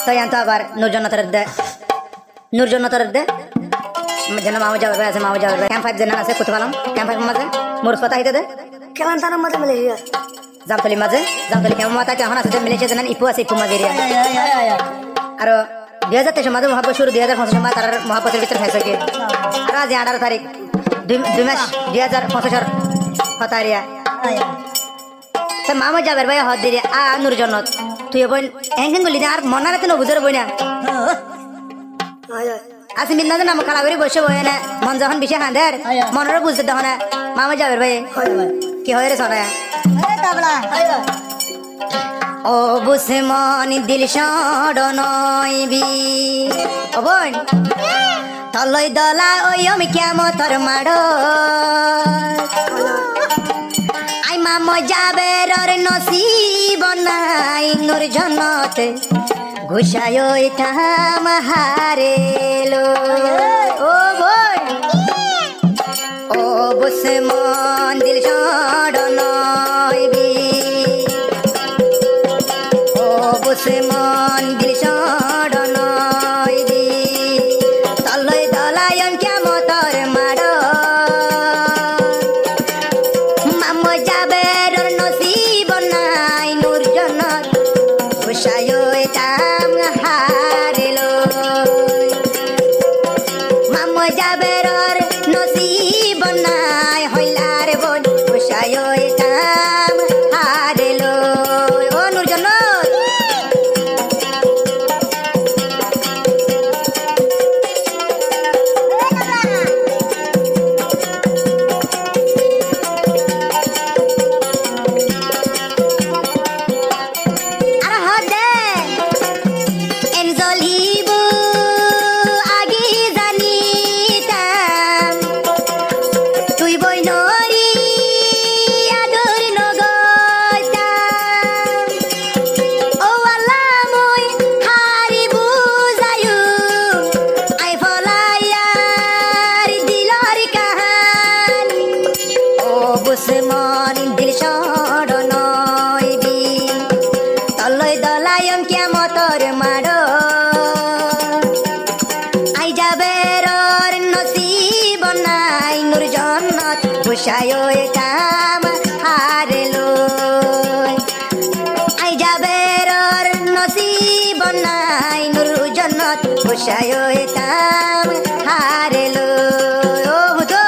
তো তো আবার নূরজন্নতর দে যেন মামা যাবে আছে মামা যাবে ক্যাম্প 5 যেন আছে কত পালাম ক্যাম্প 5 মাঝে মোর কথা হইতে দে কেমন তার মাঝে মালয়েশিয়া জামতলি মাঝে জামতলি কেমন মাথা কেমন আছে মালয়েশিয়া যেন ইপু আছে ইপু মাঝে আর 2023 মাঝে মহাব্বত শুরু 2025 মাস তার মহাব্বতের ভিতরে হয়েছে কি আর আজ 18 তারিখ 2 মাস 2025 হতারিয়া তো মামা যাবে ভাই হদ দিরে আ নূরজন্নত তুই বোন এঙ্গেন গলি আর মনারে তো বুঝার বই না আসি মিন্না নাম কালা করে বসে বই না মন যখন বিষয় হাঁদের মনের বুঝতে দেখ না মামা যাবে ভাই কি হয় রে সোনা ও বুঝে মন দিল সডনইবি ও বোন তলই দলা ওই আমি কিয়ামতর মাড় আই মামা যাবে র নসিব নাই নূরজন্নত ঘুষায় থাম হারেলো ও বোন ও বুঝে মন দিল সডনইবি বসে মন দিল সডনইবি তলই দলায়ন কিয়ামতর মাড় মামা যাবে রর নসিব নাই নূরজন্নত ঘুষায় থাম হারেলো মামা যাবে রর নসিব নাই হইলার বোন ঘুষায় থাম হারেলো ও নূরজন্নত মন দিল সডনইবি তলই দলায়ন কিয়ামতর মাড় আই যাবে রর নসিব নাই নূরজন্নত ঘুষায় থাম হারেলো আই যাবে রর নসিব নাই নূরজন্নত ঘুষায় থাম হারেলো ও বুঝো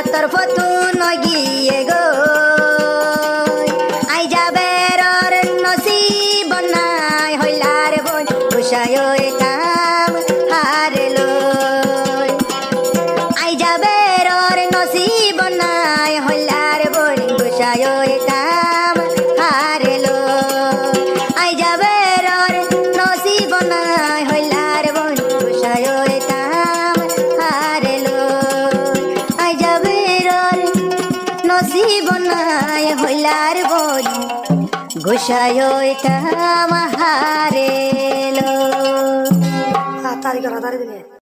তোর ফতু নগিয়ে গো আই যাবে রর নসিব নাই হইলার বোন গুসায় কাম হারেলো আই যাবে রর নসিব নাই হইলার বোন গুসায় কাম হারেলো আই যাবে রর নসিব নাই হইলার বোন গুসায় কাম হারেলো আই যাবে রর নসিব নাই হইলার বোন গুসায় কাম হারেলো তারিখ দিলে